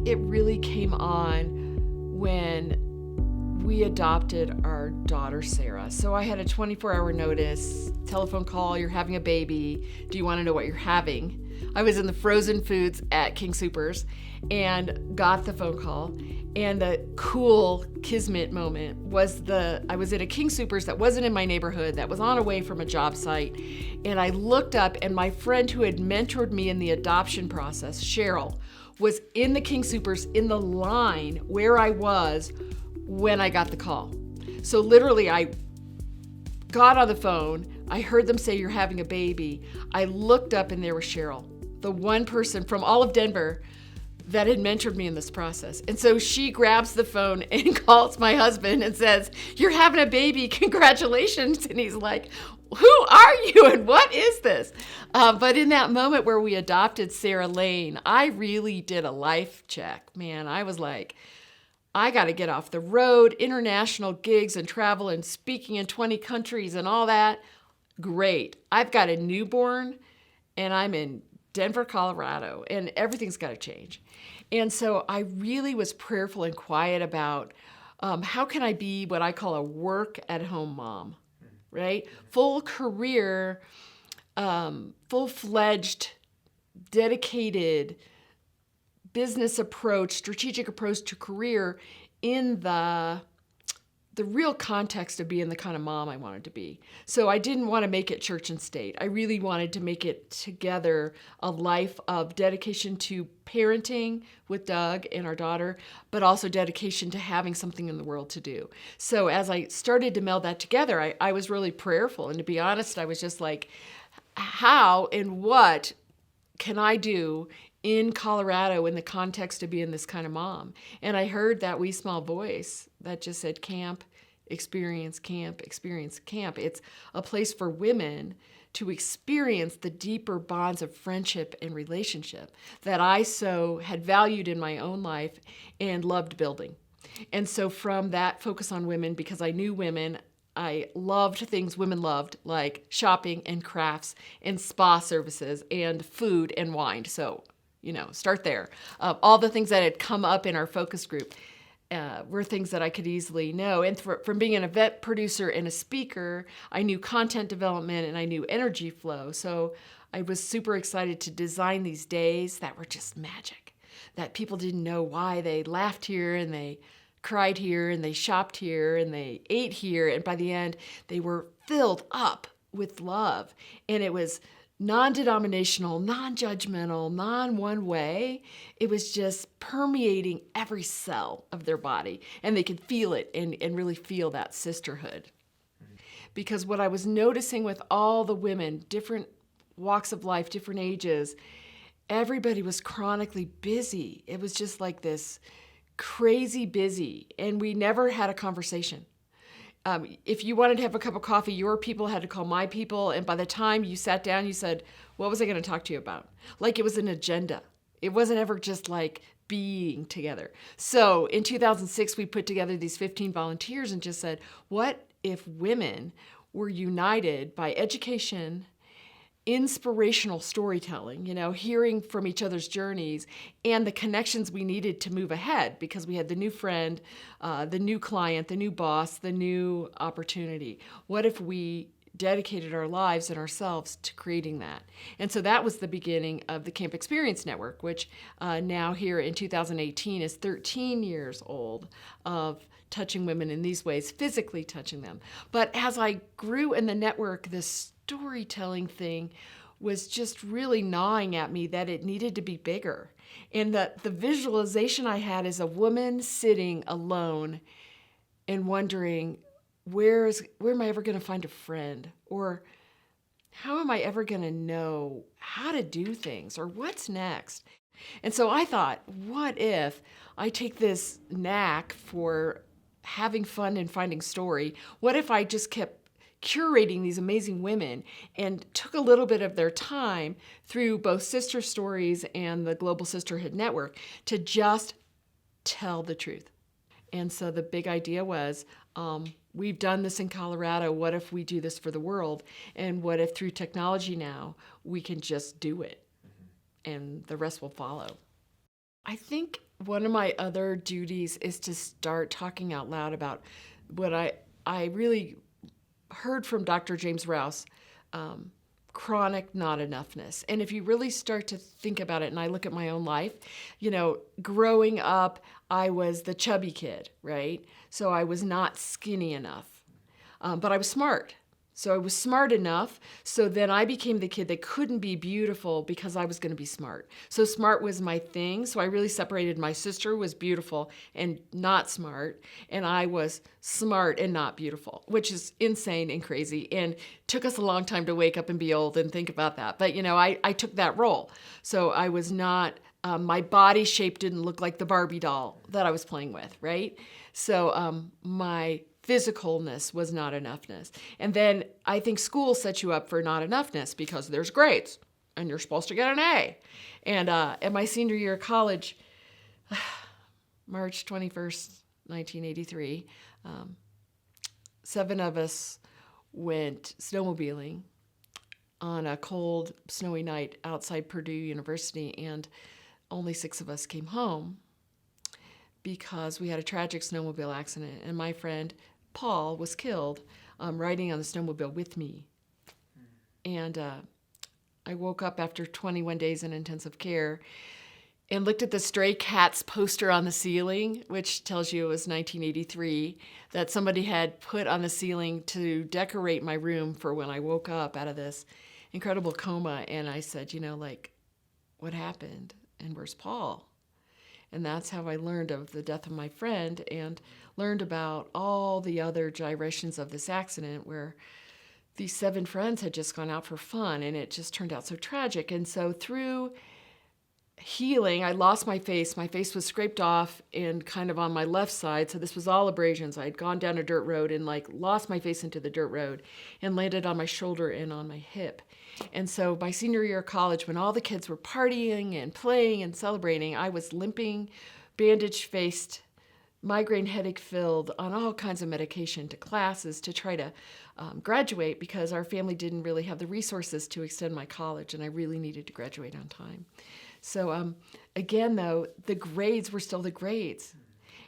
it really came on when we adopted our daughter, Sarah. So I had a 24-hour notice, telephone call, you're having a baby. Do you want to know what you're having? I was in the frozen foods at King Soopers and got the phone call. And the cool kismet moment was I was at a King Soopers that wasn't in my neighborhood, that was on away from a job site. And I looked up, and my friend who had mentored me in the adoption process, Cheryl, was in the King Soopers in the line where I was when I got the call. So literally, I got on the phone. I heard them say, you're having a baby. I looked up, and there was Cheryl, the one person from all of Denver that had mentored me in this process. And so she grabs the phone and calls my husband and says, you're having a baby, congratulations. And he's like, who are you and what is this? But in that moment where we adopted Sarah Lane, I really did a life check. Man, I was like, I got to get off the road, international gigs and travel and speaking in 20 countries and all that. Great. I've got a newborn and I'm in Denver, Colorado, and everything's got to change. And so I really was prayerful and quiet about how can I be what I call a work-at-home mom, right? Full career, full-fledged, dedicated business approach, strategic approach to career in the real context of being the kind of mom I wanted to be. So I didn't want to make it church and state. I really wanted to make it together a life of dedication to parenting with Doug and our daughter, but also dedication to having something in the world to do. So as I started to meld that together, I was really prayerful. And to be honest, I was just like, how and what can I do in Colorado in the context of being this kind of mom? And I heard that wee small voice that just said, camp, experience, camp, experience, camp. It's a place for women to experience the deeper bonds of friendship and relationship that I so had valued in my own life and loved building. And so from that focus on women, because I knew women, I loved things women loved, like shopping and crafts and spa services and food and wine. So start there. All the things that had come up in our focus group were things that I could easily know. And from being an event producer and a speaker, I knew content development and I knew energy flow. So I was super excited to design these days that were just magic, that people didn't know why they laughed here and they cried here and they shopped here and they ate here. And by the end, they were filled up with love. And it was non-denominational, non-judgmental, non-one way. It was just permeating every cell of their body, and they could feel it and really feel that sisterhood. Because what I was noticing with all the women, different walks of life, different ages, everybody was chronically busy. It was just like this crazy busy, and we never had a conversation. If you wanted to have a cup of coffee, your people had to call my people. And by the time you sat down, you said, what was I going to talk to you about? Like it was an agenda. It wasn't ever just like being together. So in 2006, we put together these 15 volunteers and just said, what if women were united by education, inspirational storytelling, hearing from each other's journeys and the connections we needed to move ahead because we had the new friend, the new client, the new boss, the new opportunity. What if we dedicated our lives and ourselves to creating that? And so that was the beginning of the CampExperience Network, which now here in 2018 is 13 years old of touching women in these ways, physically touching them. But as I grew in the network, this storytelling thing was just really gnawing at me that it needed to be bigger. And that the visualization I had is a woman sitting alone and wondering, where am I ever going to find a friend? Or how am I ever going to know how to do things? Or what's next? And so I thought, what if I take this knack for having fun and finding story? What if I just kept curating these amazing women and took a little bit of their time through both Sister Stories and the Global Sisterhood Network to just tell the truth? And so the big idea was, we've done this in Colorado. What if we do this for the world? And what if through technology now, we can just do it and the rest will follow? I think one of my other duties is to start talking out loud about what I really heard from Dr. James Rouse, chronic not enoughness. And if you really start to think about it, and I look at my own life, growing up, I was the chubby kid, right? So I was not skinny enough, but I was smart. So I was smart enough, so then I became the kid that couldn't be beautiful because I was going to be smart. So smart was my thing, so I really separated. My sister was beautiful and not smart, and I was smart and not beautiful, which is insane and crazy, and took us a long time to wake up and be old and think about that. But, I took that role. So I was not, my body shape didn't look like the Barbie doll that I was playing with, right? So my physicalness was not enoughness. And then I think school sets you up for not enoughness because there's grades and you're supposed to get an A. And at my senior year of college, March 21st, 1983, 7 of us went snowmobiling on a cold, snowy night outside Purdue University, and only 6 of us came home because we had a tragic snowmobile accident, and my friend Paul was killed riding on the snowmobile with me. And I woke up after 21 days in intensive care and looked at the Stray Cats poster on the ceiling, which tells you it was 1983, that somebody had put on the ceiling to decorate my room for when I woke up out of this incredible coma. And I said, what happened? And where's Paul? And that's how I learned of the death of my friend and learned about all the other gyrations of this accident where these 7 friends had just gone out for fun, and it just turned out so tragic. And so through healing, I lost my face. My face was scraped off and kind of on my left side. So this was all abrasions. I had gone down a dirt road and lost my face into the dirt road and landed on my shoulder and on my hip. And so my senior year of college, when all the kids were partying and playing and celebrating, I was limping, bandage-faced, migraine headache filled, on all kinds of medication to classes to try to graduate because our family didn't really have the resources to extend my college, and I really needed to graduate on time. So again, though, the grades were still the grades.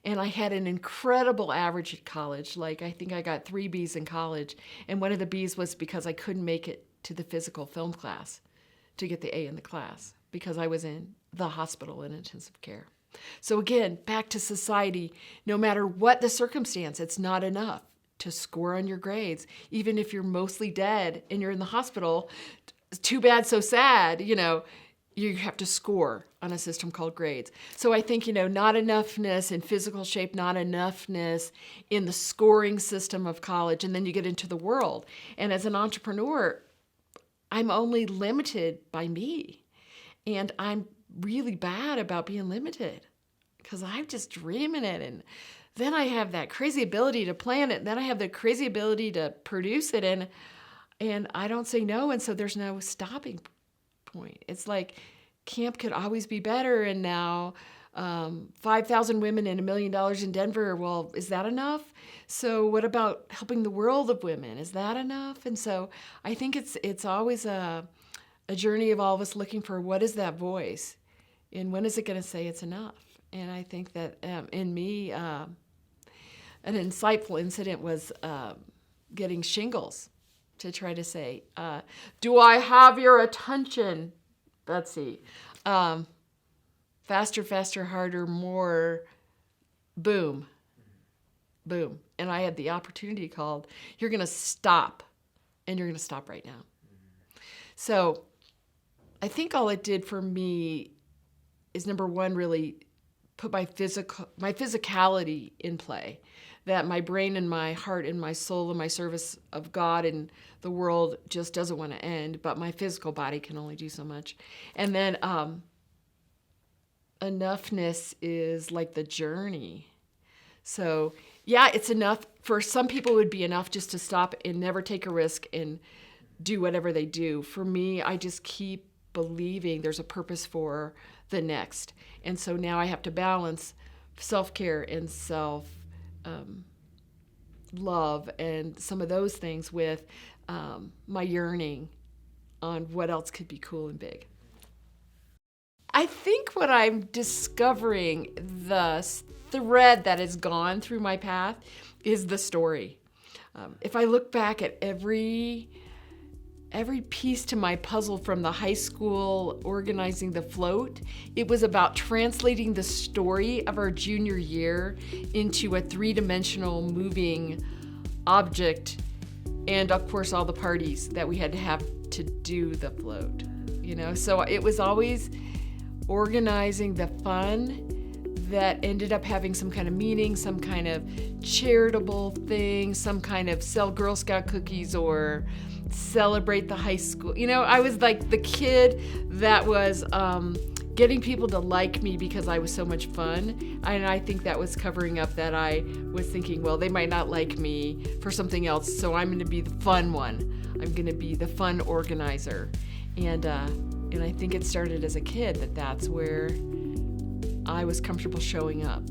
And I had an incredible average at college. I think I got 3 Bs in college. And one of the Bs was because I couldn't make it to the physical film class to get the A in the class because I was in the hospital in intensive care. So again, back to society, no matter what the circumstance, it's not enough to score on your grades. Even if you're mostly dead and you're in the hospital, too bad, so sad, you have to score on a system called grades. So I think, not enoughness in physical shape, not enoughness in the scoring system of college, and then you get into the world. And as an entrepreneur, I'm only limited by me. And I'm really bad about being limited because I'm just dreaming it. And then I have that crazy ability to plan it. And then I have the crazy ability to produce it. And I don't say no. And so there's no stopping point. It's like camp could always be better. And now 5,000 women and $1 million in Denver. Well, is that enough? So what about helping the world of women? Is that enough? And so I think it's always a journey of all of us looking for what is that voice and when is it going to say it's enough? And I think that in me, an insightful incident was getting shingles to try to say, do I have your attention, Betsy? Faster, faster, harder, more, boom, boom. And I had the opportunity called, you're going to stop, and you're going to stop right now. So I think all it did for me is, number one, really put my physicality in play, that my brain and my heart and my soul and my service of God and the world just doesn't want to end, but my physical body can only do so much. And then enoughness is like the journey. So yeah, it's enough. For some people, it would be enough just to stop and never take a risk and do whatever they do. For me, I just keep believing there's a purpose for the next. And so now I have to balance self-care and self-love and some of those things with my yearning on what else could be cool and big. I think what I'm discovering, the thread that has gone through my path, is the story. If I look back at every piece to my puzzle from the high school organizing the float, it was about translating the story of our junior year into a three-dimensional moving object, and of course all the parties that we had to have to do the float. So it was always organizing the fun that ended up having some kind of meaning, some kind of charitable thing, some kind of sell Girl Scout cookies or celebrate the high school. I was like the kid that was getting people to like me because I was so much fun. And I think that was covering up that I was thinking, well, they might not like me for something else, so I'm going to be the fun one. I'm going to be the fun organizer. And I think it started as a kid that's where I was comfortable showing up.